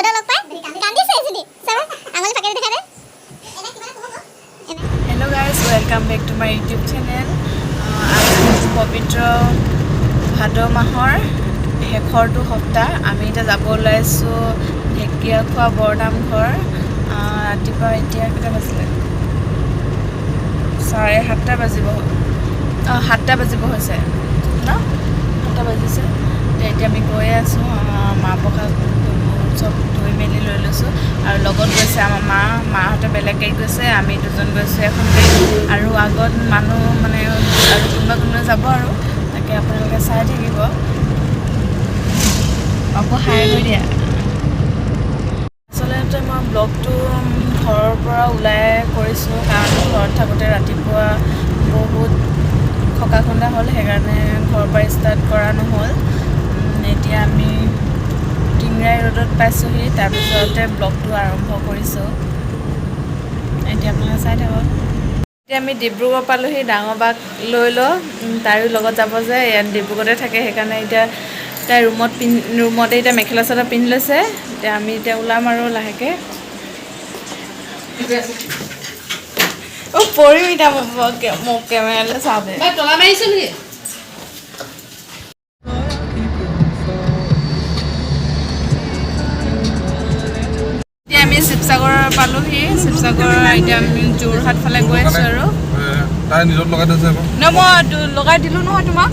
য'তে লগ পাই কান্দিছে এজনী চাবা আঙুলি ফাকে দেখা দে Hello guys, welcome back to my YouTube channel. আজি পবিত্ৰ ভাদ মাহৰ শেষৰটো সপ্তাহ আমি এতিয়া যাব ওলাইছোঁ ঢেকীয়াখোৱা বৰ-নামঘৰ ৰাতিপুৱা এতিয়া কেইটা বাজিলে 7:30 বাজিব 7টা বাজিব হৈছে ন 7টা বাজিছে এতিয়া আমি গৈ আছোঁ মা প্ৰসাদ চব ধুই মেলি লৈ লৈছোঁ আৰু লগত গৈছে আমাৰ মাহঁতে বেলেগ গাড়ীত গৈছে আমি দুজন গৈছোঁ এখন গাড়ীত আৰু আগত মানুহ মানে আৰু কোনোবা যাব আৰু তাকে আপোনালোকে চাই থাকিব আকৌ হাই হৈ দিয়া আচলতে মই ব্লগটো ঘৰৰ পৰা ওলাই কৰিছোঁ কাৰণ ঘৰত থাকোঁতে ৰাতিপুৱা বহুত খকা খুন্দা হ'ল সেইকাৰণে ঘৰৰ পৰা ষ্টাৰ্ট কৰা নহ'ল এতিয়া আমি টিংৰাই ৰোডত পাইছোঁহি তাৰপিছতে ব্লগটো আৰম্ভ কৰিছোঁ এতিয়া আপোনালোকে চাই থাকক এতিয়া আমি ডিব্ৰুগড় পালোঁহি ডাঙৰ বাক লৈ তাইৰো লগত যাব যে ইয়াত ডিব্ৰুগড়তে থাকে সেইকাৰণে এতিয়া তাই ৰুমতে এতিয়া মেখেলা চাদৰ পিন্ধি লৈছে এতিয়া আমি এতিয়া ওলাম আৰু লাহেকৈ পৰিম এতিয়া মোক কেমেৰালৈ চাওঁতে তলা মাৰিছে নেকি আমি শিৱসাগৰ পালোঁহি শিৱসাগৰ এতিয়া আমি যোৰহাট ফালে গৈ আছোঁ আৰু তাই নিজৰ লগাই থৈছে আকৌ ন মই লগাই দিলোঁ নহয় তোমাক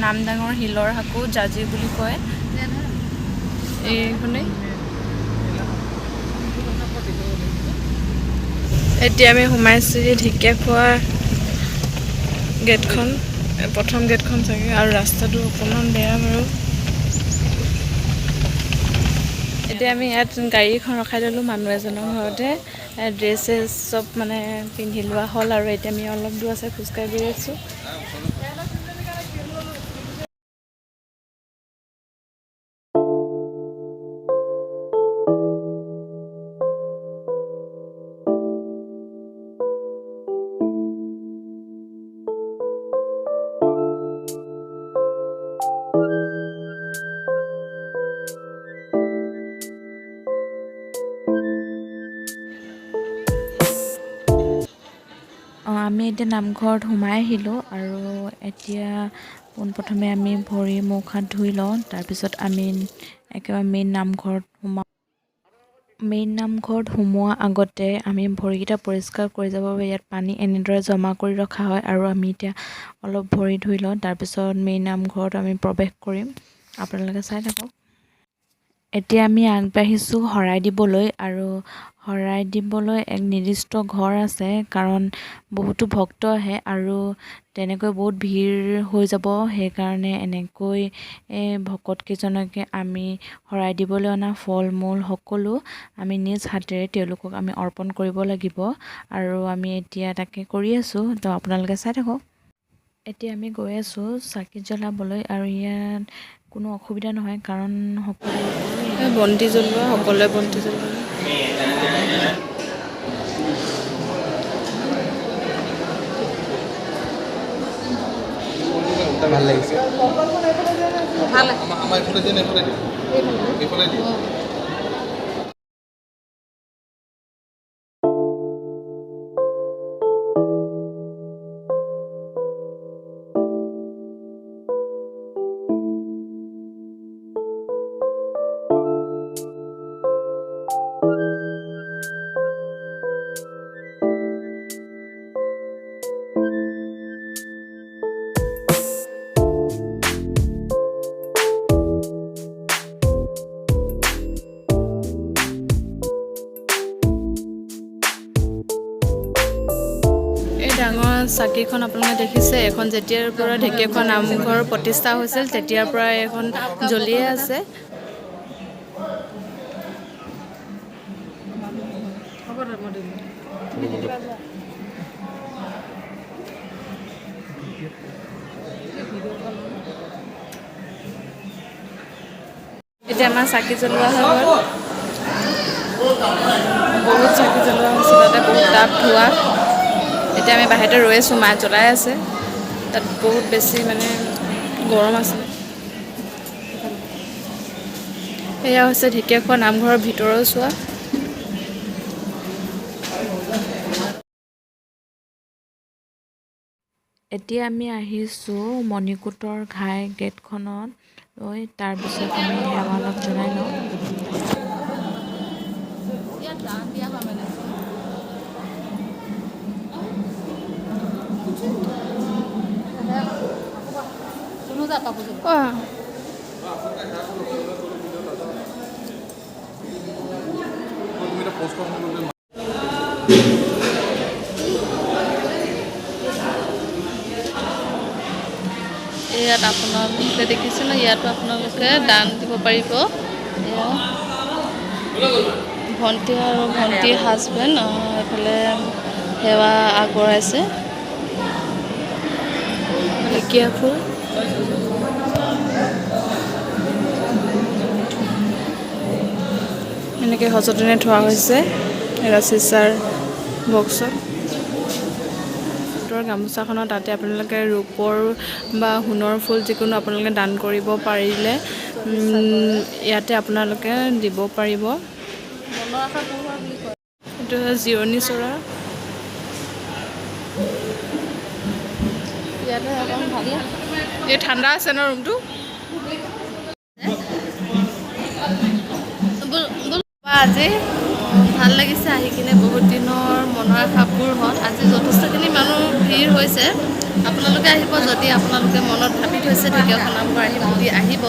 নামডাঙৰ শিলৰ হাকো জাজি বুলি কয় এইখনে এতিয়া আমি সোমাইছোঁ ঢেকীয়াখোৱা গেটখন প্ৰথম গেটখন চাগে আৰু ৰাস্তাটো অকণমান বেয়া বাৰু এতিয়া আমি ইয়াত গাড়ীখন ৰখাই ল'লোঁ মানুহ এজনৰ ঘৰতে ড্ৰেছ চব মানে পিন্ধি লোৱা হ'ল আৰু এতিয়া আমি অলপ দূৰ আছে খোজকাঢ়ি গৈ আছোঁ আমি এতিয়া নামঘৰত সোমাই আহিলোঁ আৰু এতিয়া পোনপ্ৰথমে আমি ভৰি মুখ হাত ধুই লওঁ তাৰপিছত আমি একেবাৰে মেইন নামঘৰত সোমোৱা আগতে আমি ভৰিকেইটা পৰিষ্কাৰ কৰি যাব বাবে ইয়াত পানী এনেদৰে জমা কৰি ৰখা হয় আৰু আমি এতিয়া অলপ ভৰি ধুই লওঁ তাৰপিছত মেইন নামঘৰত আমি প্ৰৱেশ কৰিম আপোনালোকে চাই থাকক এতিয়া আমি আগবাঢ়িছোঁ শৰাই দিবলৈ আৰু শৰাই দিবলৈ এক নিৰ্দিষ্ট ঘৰ আছে কাৰণ বহুতো ভক্ত আহে আৰু তেনেকৈ বহুত ভিৰ হৈ যাব সেইকাৰণে এনেকৈ ভকতকেইজনকে আমি শৰাই দিবলৈ অনা ফল মূল সকলো আমি নিজ হাতেৰে তেওঁলোকক আমি অৰ্পণ কৰিব লাগিব আৰু আমি এতিয়া তাকে কৰি আছোঁ তো আপোনালোকে চাই থাকক এতিয়া আমি গৈ আছোঁ চাকি জ্বলাবলৈ আৰু ইয়াত কোনো অসুবিধা নহয় কাৰণ সকলোৱে বন্তি জ্বলোৱা সকলোৱে বন্তি জ্বলোৱা ভাল লাগিছে ভাল আমাৰ এইফালে দিয়ে এইফালে দিয়ে ডাঙৰ চাকিখন আপোনালোকে দেখিছে এখন যেতিয়াৰ পৰা ঢেকীয়াখোৱা নামঘৰ প্ৰতিষ্ঠা হৈছিল তেতিয়াৰ পৰা এখন জ্বলিয়ে আছে এতিয়া আমাৰ চাকি জ্বলোৱা হৈ গ'ল বহুত চাকি জ্বলোৱা হৈছে তাতে বহুত তাপ ধোৱা এতিয়া আমি বাহিৰতে ৰৈ আছোঁ মায়ে জ্বলাই আছে তাত বহুত বেছি মানে গৰম আছে এয়া হৈছে ঢেকীয়াখোৱা নামঘৰৰ ভিতৰৰ চোৱা এতিয়া আমি আহিছোঁ মণিকূটৰ ঘাই গেটখনত তাৰপিছত আমি সেৱা অলপ জনাই লওঁ ইয়াত আপোনালোকে দেখিছে ন ইয়াতো আপোনালোকে দান দিব পাৰিব ভণ্টি আৰু ভণ্টিৰ হাজবেণ্ড এইফালে সেৱা আগবঢ়াইছে ঢেকীয়া ফুল এনেকৈ সযতনে থোৱা হৈছে এটা চিচাৰ বক্সত গামোচাখনত তাতে আপোনালোকে ৰূপৰ বা সোণৰ ফুল যিকোনো আপোনালোকে দান কৰিব পাৰিলে ইয়াতে আপোনালোকে দিব পাৰিব এইটো জিৰণি চৰা ইয়াতে অকণ ভাল এই ঠাণ্ডা আছে ন ৰুমটো আজি ভাল লাগিছে আহি কিনে বহুত দিনৰ মনৰ আশাবোৰ হ'ল আজি যথেষ্টখিনি মানুহ ভিৰ হৈছে আপোনালোকে আহিব যদি আপোনালোকে মনত ভাবি থৈছে ঢেকীয়াখোৱা নামঘৰ আহিম বুলি আহিব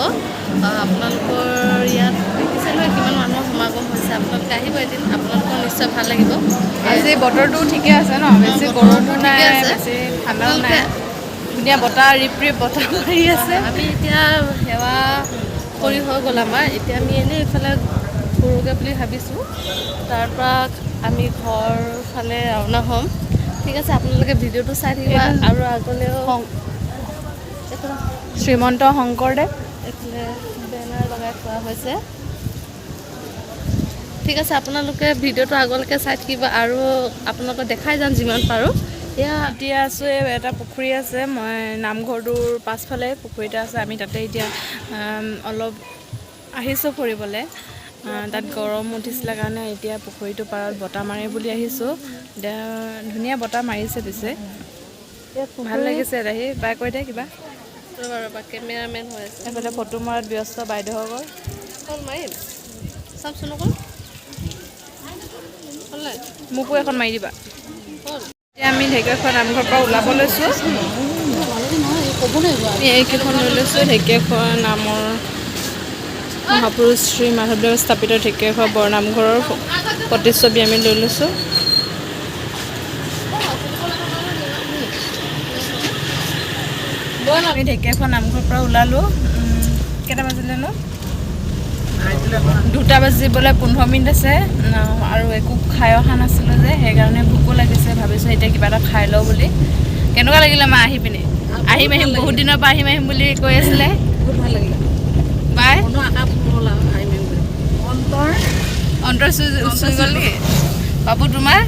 আপোনালোকৰ ইয়াত দেখিছে নহয় কিমান মানুহৰ সমাগম হৈছে আপোনালোকে আহিব এদিন আপোনালোকৰ নিশ্চয় ভাল লাগিব আজি বতৰটো ঠিকে আছে ন বেছি গৰমো নাই বেছি ঠাণ্ডাও নাই ধুনীয়া বতাহ ৰিপ ৰিপ বতাহ মাৰি আছে আমি এতিয়া সেৱা কৰি হৈ গ'ল আমাৰ এতিয়া আমি এনেই এইফালে ফুৰোঁগৈ বুলি ভাবিছোঁ তাৰপৰা আমি ঘৰ ফালে ৰাওনা হ'ম ঠিক আছে আপোনালোকে ভিডিঅ'টো চাই থাকিব আৰু আগলৈও শ্ৰীমন্ত শংকৰদেৱ এইফালে বেনাৰ লগাই থোৱা হৈছে ঠিক আছে আপোনালোকে ভিডিঅ'টো আগলৈকে চাই থাকিব আৰু আপোনালোকক দেখাই যাম যিমান পাৰোঁ এতিয়া আছোঁ এটা পুখুৰী আছে মই নামঘৰটোৰ পাছফালে পুখুৰী এটা আছে আমি তাতে এতিয়া অলপ আহিছোঁ ফুৰিবলৈ তাত গৰম উঠিছিলে কাৰণে এতিয়া পুখুৰীটোৰ পাৰত বতাহ মাৰে বুলি আহিছোঁ এতিয়া ধুনীয়া বতাহ মাৰিছে পিছে ভাল লাগিছে আহি বাই কৈ দে কিবা ৰ'বা কেমেৰামেন হৈ আছে এইফালে ফটো মৰাত ব্যস্ত বাইদেউসকল মাৰিম চাওকচোন অকল মোকো এখন মাৰি দিবা এতিয়া আমি ঢেকীয়াখোৱা নামঘৰৰ পৰা ওলাব লৈছোঁ এইকেইখন লৈ লৈছোঁ ঢেকীয়াখোৱা নামৰ মহাপুৰুষ শ্ৰী মাধৱদেৱ স্থাপিত ঢেকীয়াখোৱা বৰ-নামঘৰৰ প্ৰতিচ্ছবি আমি লৈ লৈছোঁ আমি ঢেকীয়াখোৱা নামঘৰৰ পৰা ওলালোঁ কেইটা বাজিলে ন 2টা বাজিবলৈ 15 মিনিট আছে আৰু একো খাই অহা নাছিলোঁ যে সেইকাৰণে ভোকো লাগিছে ভাবিছোঁ এতিয়া কিবা এটা খাই লওঁ বুলি কেনেকুৱা লাগিলে মা আহি পিনে আহিম বহুত দিনৰ পৰা আহিম বুলি কৈ আছিলে বহুত ভাল লাগিলে বাই অন্তৰ চুই গ'ল নেকি বাবু তোমাৰ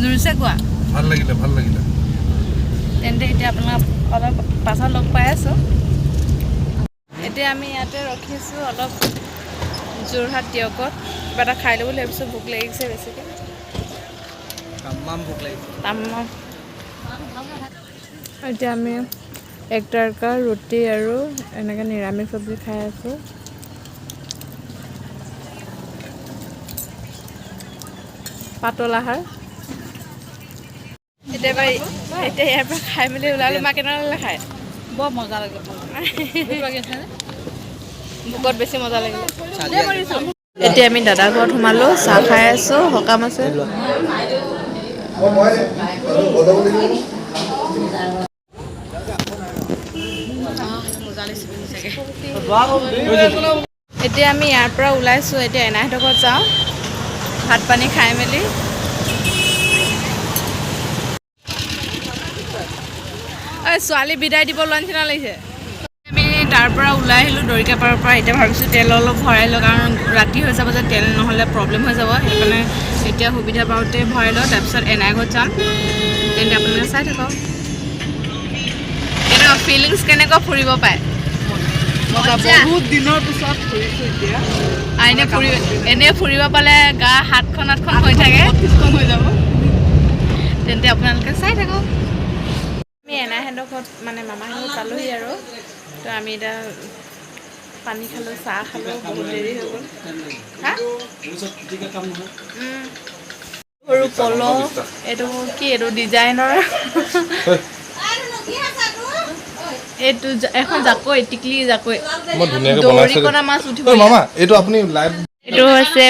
নুৰিছে কোৱা ভাল লাগিলে তেন্তে এতিয়া আপোনাক অলপ পাছত লগ পাই আছোঁ এতিয়া আমি ইয়াতে ৰখিছোঁ অলপ যোৰহাট টিয়কত কিবা এটা খাই ল'ব বুলি ভাবিছোঁ ভোক লাগিছে বেছিকৈ তামাম এতিয়া আমি এক তৰকা ৰুটি আৰু এনেকৈ নিৰামিষ চব্জি খাই আছোঁ পাতল আহাৰ এতিয়া ইয়াৰ পৰা খাই মেলি ওলালোঁ মা কেনেকুৱা লাগিলে খাই বৰ মজা লাগিলে ভোকত বেছি মজা লাগিলে এতিয়া আমি দাদা ঘৰত সোমালোঁ চাহ খাই আছোঁ সকাম আছে এতিয়া আমি ইয়াৰ পৰা ওলাইছোঁ এতিয়া এনাইহঁতৰ ঘৰত যাওঁ ভাত পানী খাই মেলি ছোৱালী বিদায় দিব লোৱা নিচিনা লাগিছে আমি তাৰ পৰা ওলাই আহিলোঁ দৰিকাপাৰৰ পৰা এতিয়া ভাবিছোঁ তেল অলপ ভৰাই লওঁ কাৰণ ৰাতি হৈ যাব যে তেল নহ'লে প্ৰব্লেম হৈ যাব সেইকাৰণে এতিয়া সুবিধা পাওঁতে ভৰাই লওঁ তাৰপিছত এনাই ঘৰত যাম তেন্তে আপোনালোকে চাই থাকক কেনেকুৱা ফিলিংছ কেনেকুৱা ফুৰিব পায় বহুত দিনৰ পিছত ফুৰিছোঁ এতিয়া এনে ফুৰিব পালে গা হাতখন হৈ থাকে হৈ যাব তেন্তে আপোনালোকে চাই থাকক আমি এনাইহঁতৰ ঘৰত মানে মামাহঁতৰ পালোহি আৰু তো আমি এতিয়া পানী খালোঁ চাহ খালোঁ বহুত দেৰি হৈ গ'ল সৰু পল এইটো কি এইটো ডিজাইনৰ এইটো এখন জাকৈ টিকলি জাকৈ দৰিকণা মাছ উঠিব মামা এইটো আপুনি লাইভ এইটো হৈছে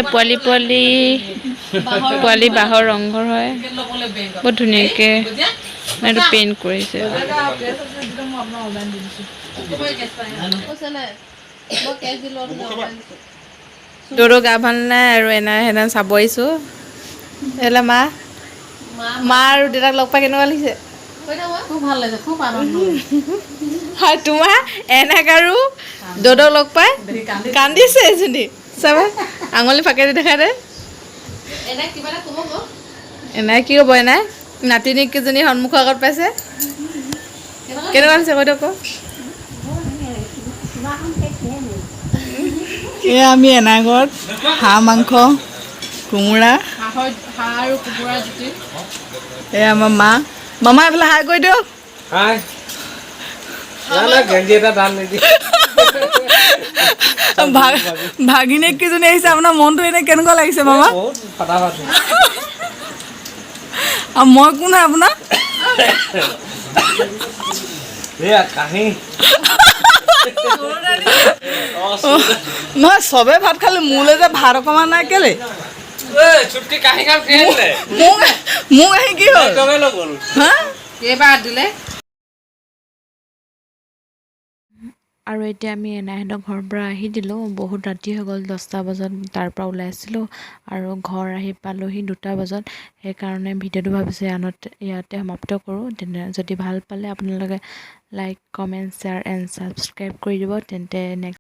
পোৱালি বাঁহৰ ৰংঘৰ হয় বহুত ধুনীয়াকৈ এইটো পেইণ্ট কৰিছে তোৰো গা ভাল নাই আৰু এনাই চাব আহিছোঁ এইফালে মা আৰু দেউতাক লগ পাই কেনেকুৱা লাগিছে খুব ভাল লাগিছে খুব আনন্দ হয় তোমাৰ এনাক আৰু দদক লগ পাই কান্দিছে এজনী চাবা আঙুলি ফাকেদি দেখাই দে এনাই কি হ'ব এনাই নাতিনীক কেইজনী সন্মুখৰ আগত পাইছে কেনেকুৱা লাগিছে কৈ দিয়ক আকৌ এয়া আমি এনাই ঘৰত হাঁহ মাংস কোমোৰা হাঁহ আৰু কুকুৰা জুতি এয়া আমাৰ মামা এইফালে হাই কৰি দিয়ক ভাগিনীয়েক কেইজনী আহিছে আপোনাৰ মনটো এনে কেনেকুৱা লাগিছে মামা আৰু মই কোন হয় আপোনাৰ নহয় চবে ভাত খালে মোলৈ যে ভাত অকণমান নাই কেলে মোক আহি কি হ'ল হা কেইবাৰ দিলে আৰু এতিয়া আমি এনাইহঁতৰ ঘৰৰ পৰা আহি দিলোঁ বহুত ৰাতি হৈ গ'ল 10টা বজাত তাৰ পৰা ওলাইছিলোঁ আৰু ঘৰ আহি পালোহি 2টা বজাত সেইকাৰণে ভিডিঅ'টো ভাবিছোঁ ইয়াতে সমাপ্ত কৰোঁ তেন্তে যদি ভাল পালে আপোনালোকে like comment share and subscribe কৰি দিব তেন্তে নেক্সট